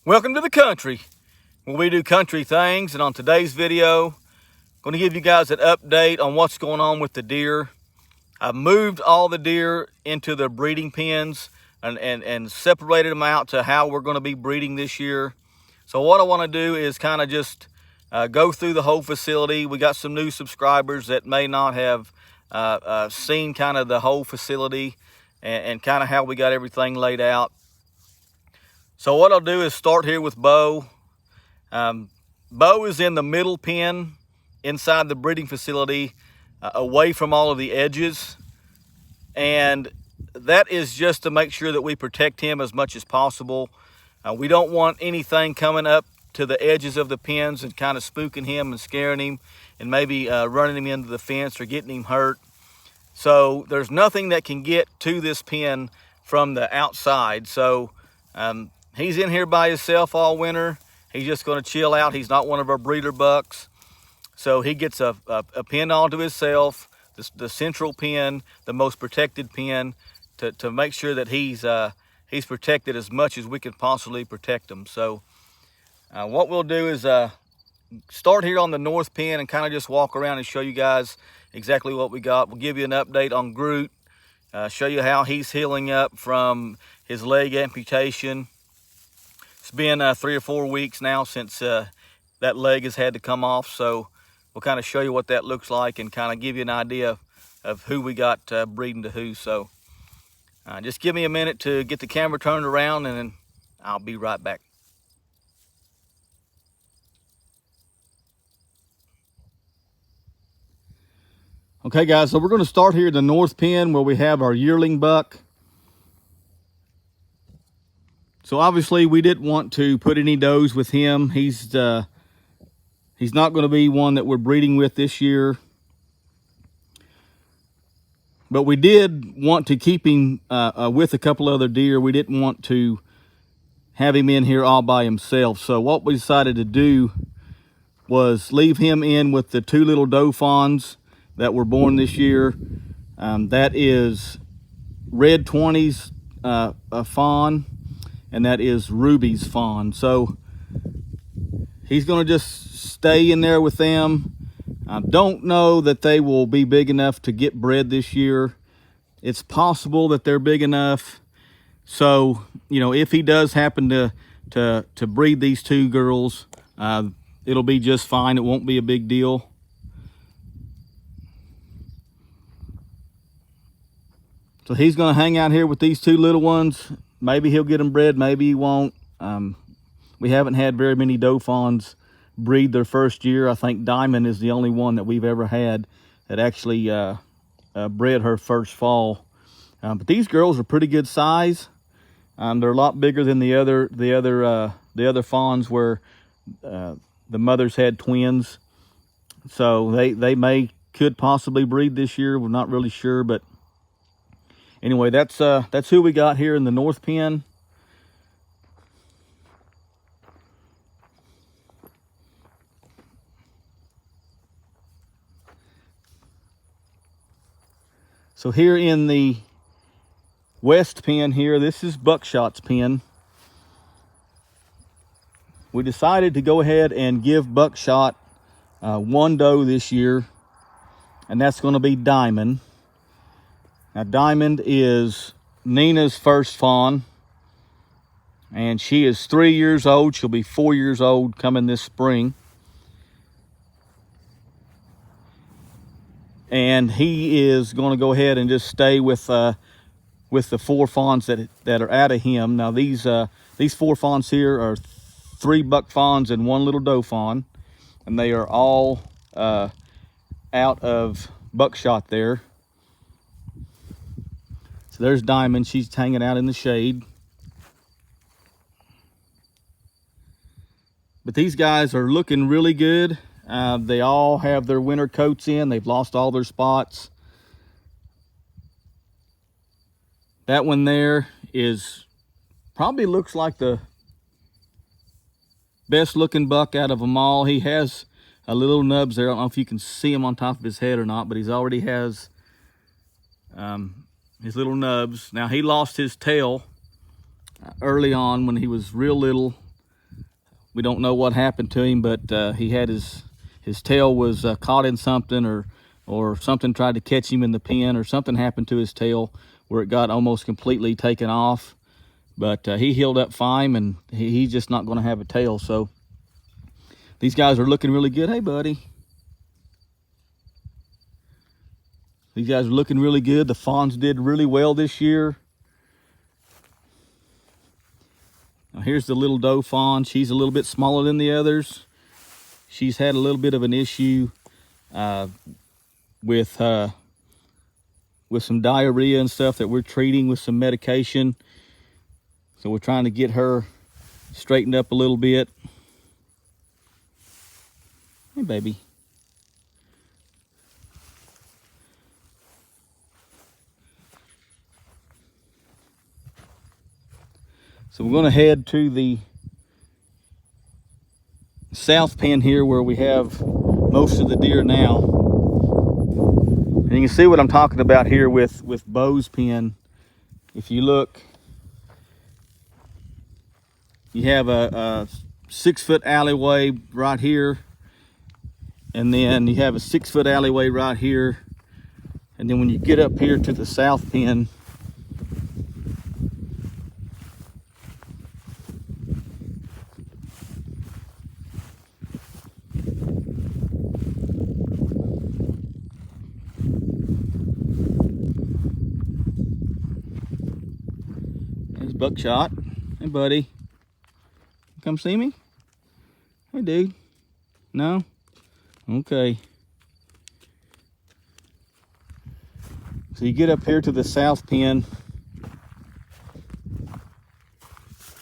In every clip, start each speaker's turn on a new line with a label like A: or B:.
A: Welcome to the country, where we do country things. And on today's video, I'm going to give you guys an update on what's going on with the deer. I've moved all the deer into the breeding pens and separated them out to how we're going to be breeding this year. So what I want to do is kind of just go through the whole facility. We got some new subscribers that may not have seen kind of the whole facility and kind of how we got everything laid out. So what I'll do is start here with Bo. Bo is in the middle pen inside the breeding facility, away from all of the edges. And that is just to make sure that we protect him as much as possible. We don't want anything coming up to the edges of the pens and kind of spooking him and scaring him and maybe running him into the fence or getting him hurt. So there's nothing that can get to this pen from the outside. So he's in here by himself all winter. He's just going to chill out. He's not one of our breeder bucks. So he gets a pen all to himself, the central pen, the most protected pen, to make sure that he's protected as much as we can possibly protect him. So what we'll do is start here on the north pen and kind of just walk around and show you guys exactly what we got. We'll give you an update on Groot, show you how he's healing up from his leg amputation. It's been 3 or 4 weeks now since that leg has had to come off. So we'll kind of show you what that looks like and kind of give you an idea of who we got breeding to who. So just give me a minute to get the camera turned around and then I'll be right back. Okay guys, so we're going to start here at the north pen where we have our yearling buck. So obviously we didn't want to put any does with him. He's not going to be one that we're breeding with this year. But we did want to keep him with a couple other deer. We didn't want to have him in here all by himself. So what we decided to do was leave him in with the 2 little doe fawns that were born this year. That is Red 20's fawn, and that is Ruby's fawn. So he's going to just stay in there with them. I don't know that they will be big enough to get bred this year. It's possible that they're big enough. So, you know, if he does happen to breed these 2 girls, it'll be just fine. It won't be a big deal. So he's going to hang out here with these 2 little ones. Maybe he'll get them bred, maybe he won't. We haven't had very many doe fawns breed their first year. I think Diamond is the only one that we've ever had that actually bred her first fall. But these girls are pretty good size. They're a lot bigger than the other fawns where the mothers had twins. So they could possibly breed this year. We're not really sure, but anyway, that's who we got here in the north pen. So here in the west pen here, this is Buckshot's pen. We decided to go ahead and give Buckshot 1 doe this year, and that's going to be Diamond. Now Diamond is Nina's first fawn, and she is 3 years old. She'll be 4 years old coming this spring. And he is going to go ahead and just stay with the 4 fawns that are out of him. Now these 4 fawns here are 3 buck fawns and 1 little doe fawn, and they are all out of Buckshot there. So there's Diamond. She's hanging out in the shade. But these guys are looking really good. They all have their winter coats in. They've lost all their spots. That one there probably looks like the best looking buck out of them all. He has a little nubs there. I don't know if you can see him on top of his head or not, but he's already has his little nubs. Now he lost his tail early on when he was real little. We don't know what happened to him, but he had his tail was caught in something, or something tried to catch him in the pen, or something happened to his tail where it got almost completely taken off. But he healed up fine, and he's just not going to have a tail. So these guys are looking really good. Hey, buddy. These guys are looking really good. The fawns did really well this year. Now here's the little doe fawn. She's a little bit smaller than the others. She's had a little bit of an issue with some diarrhea and stuff that we're treating with some medication. So we're trying to get her straightened up a little bit. Hey, baby. So we're going to head to the south pen here where we have most of the deer now. And you can see what I'm talking about here with Bo's pen. If you look, you have a 6-foot alleyway right here, and then you have a 6-foot alleyway right here. And then when you get up here to the south pen, there's Buckshot. Hey, buddy. Come see me? Hey, dude. No? Okay. So you get up here to the south pen.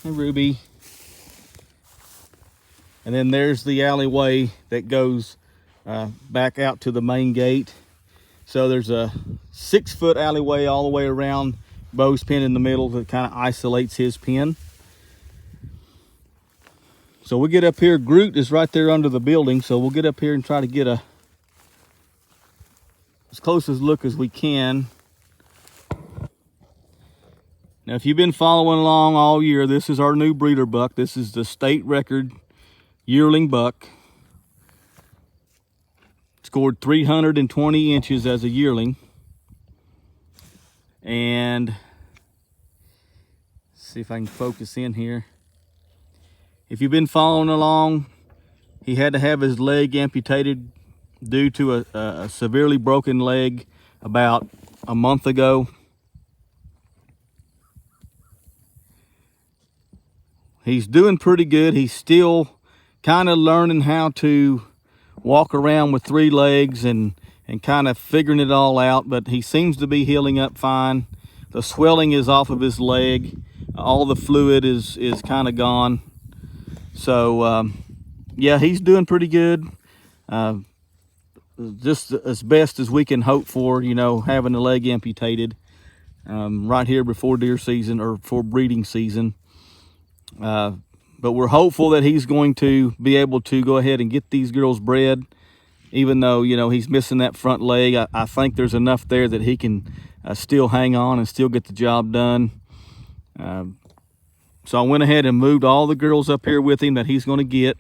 A: Hey, Ruby. And then there's the alleyway that goes back out to the main gate. So there's a 6-foot alleyway all the way around Bo's pen in the middle that kind of isolates his pen. So we'll get up here. Groot is right there under the building, so we'll get up here and try to get as close as look as we can. Now, if you've been following along all year, this is our new breeder buck. This is the state record yearling buck. Scored 320 inches as a yearling. And let's see if I can focus in here. If you've been following along, he had to have his leg amputated due to a severely broken leg about a month ago. He's doing pretty good. He's still kind of learning how to walk around with 3 legs and kind of figuring it all out, but he seems to be healing up fine. The swelling is off of his leg. All the fluid is kind of gone. So yeah, he's doing pretty good. Just as best as we can hope for, you know, having a leg amputated right here before deer season or for breeding season. But we're hopeful that he's going to be able to go ahead and get these girls bred, even though, you know, he's missing that front leg. I think there's enough there that he can still hang on and still get the job done. So I went ahead and moved all the girls up here with him that he's going to get.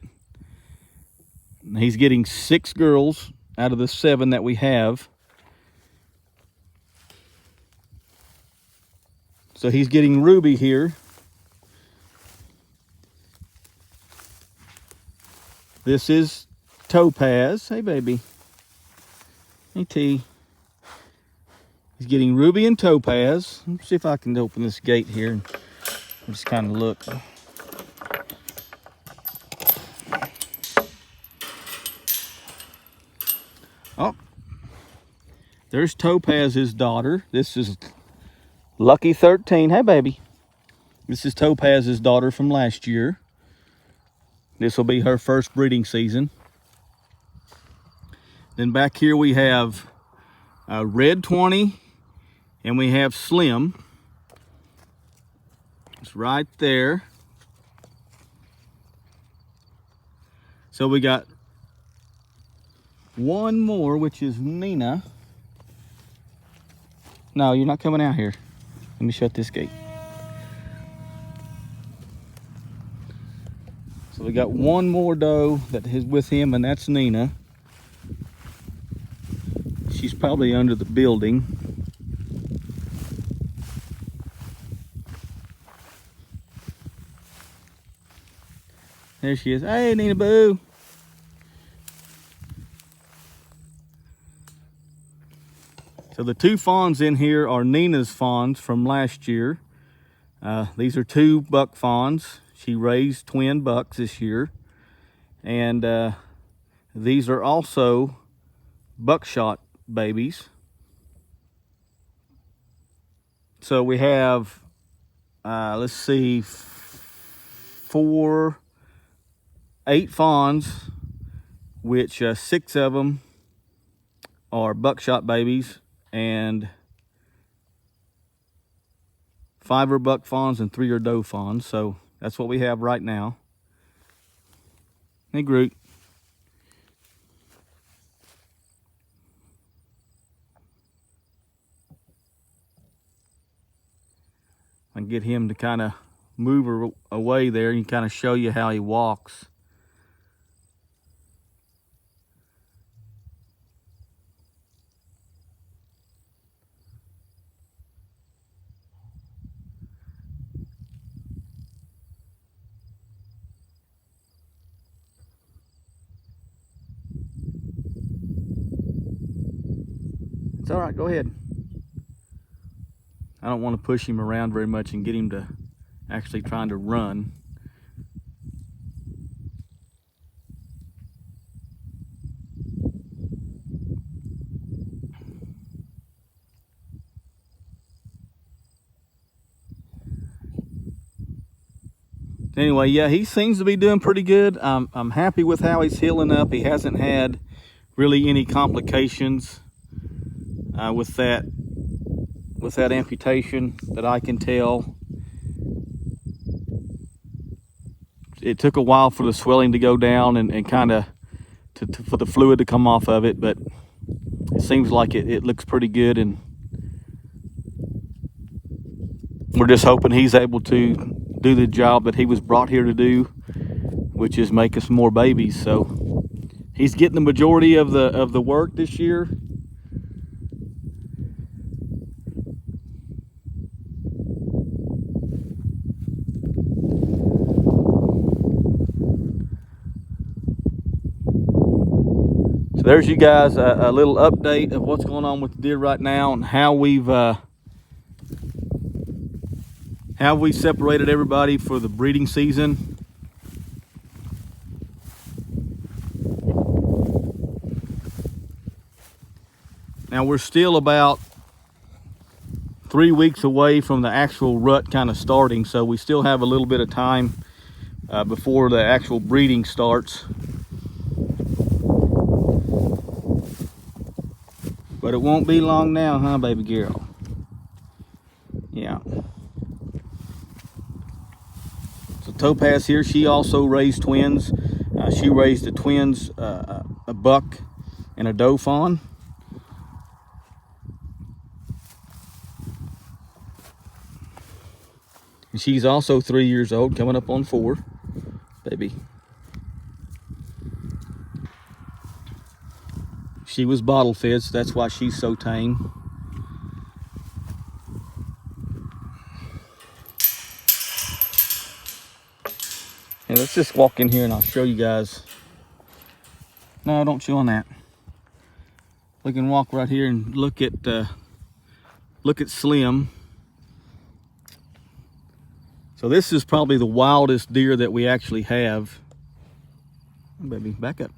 A: He's getting 6 girls out of the 7 that we have. So he's getting Ruby here. This is Topaz. Hey, baby. Hey, T. He's getting Ruby and Topaz. Let's see if I can open this gate here and just kind of look. Oh, there's Topaz's daughter. This is Lucky 13. Hey, baby. This is Topaz's daughter from last year. This will be her first breeding season. Then back here we have Red 20 and we have Slim. It's right there. So we got one more, which is Nina. No, you're not coming out here. Let me shut this gate. So we got one more doe that is with him, and that's Nina. She's probably under the building. There she is. Hey, Nina Boo. So the two fawns in here are Nina's fawns from last year. These are two buck fawns. She raised twin bucks this year. And these are also buckshot babies. So we have, let's see, 8 fawns, which 6 of them are buckshot babies, and 5 are buck fawns and 3 are doe fawns. So that's what we have right now. Hey, Groot. I can get him to kind of move her away there and kind of show you how he walks. It's all right, go ahead. I don't want to push him around very much and get him to actually trying to run. Anyway, yeah, he seems to be doing pretty good. I'm happy with how he's healing up. He hasn't had really any complications with that amputation that I can tell. It took a while for the swelling to go down and kind of for the fluid to come off of it, but it seems like it looks pretty good, and we're just hoping he's able to do the job that he was brought here to do, which is make us more babies. So he's getting the majority of the work this year. So there's you guys a little update of what's going on with the deer right now and how we separated everybody for the breeding season. Now we're still about 3 weeks away from the actual rut kind of starting, so we still have a little bit of time before the actual breeding starts. But it won't be long now, huh, baby girl? Yeah. So Topaz here, she also raised twins. She raised the twins, a buck and a doe fawn. And she's also 3 years old, coming up on 4, baby. She was bottle fed, so that's why she's so tame. And let's just walk in here and I'll show you guys. No, don't chew on that. We can walk right here and look at Slim. So this is probably the wildest deer that we actually have. Oh, baby, back up.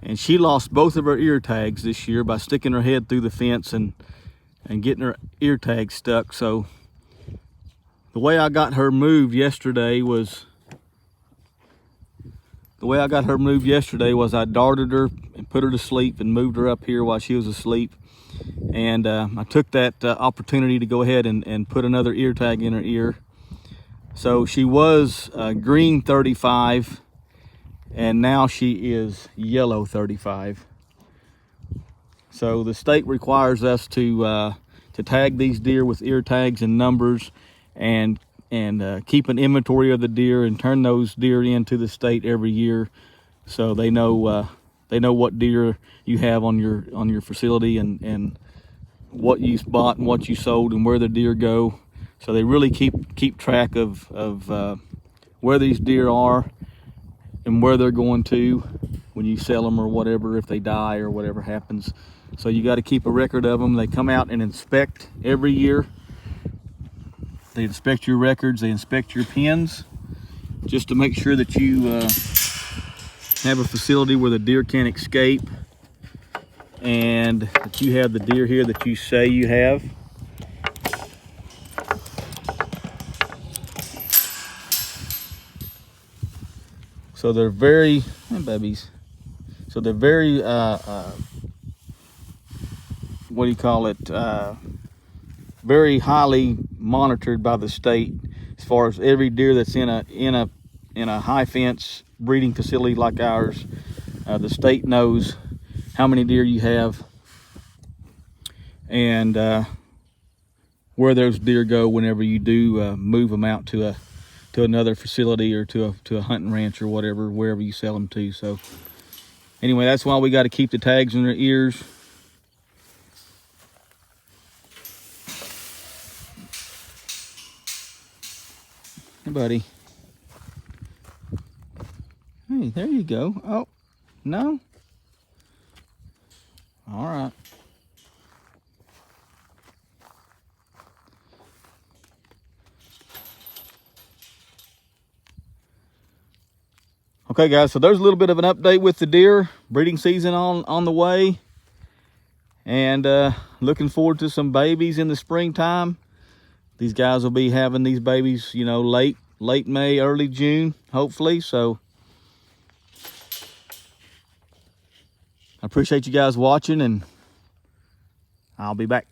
A: And she lost both of her ear tags this year by sticking her head through the fence and getting her ear tag stuck. So the way I got her moved yesterday was I darted her and put her to sleep and moved her up here while she was asleep. And I took that opportunity to go ahead and put another ear tag in her ear. So she was green 35, and now she is yellow 35. So the state requires us to tag these deer with ear tags and numbers and keep an inventory of the deer and turn those deer into the state every year, so they know what deer you have on your facility, and what you bought and what you sold and where the deer go. So they really keep track of where these deer are and where they're going to when you sell them or whatever, if they die or whatever happens. So you got to keep a record of them. They come out and inspect every year. They inspect your records, they inspect your pens, just to make sure that you have a facility where the deer can't escape, and that you have the deer here that you say you have. So they're very, hey babies. So they're very, what do you call it? Very highly monitored by the state, as far as every deer that's in a high fence breeding facility like ours. The state knows how many deer you have, and where those deer go whenever you do move them out to another facility, or to a hunting ranch or whatever, wherever you sell them to. So anyway, that's why we got to keep the tags in their ears. Hey buddy. Hey, there you go. Oh, no? All right. Okay guys, so there's a little bit of an update with the deer. Breeding season on the way, and looking forward to some babies in the springtime. These guys will be having these babies, you know, late May, early June, hopefully. So I appreciate you guys watching, and I'll be back.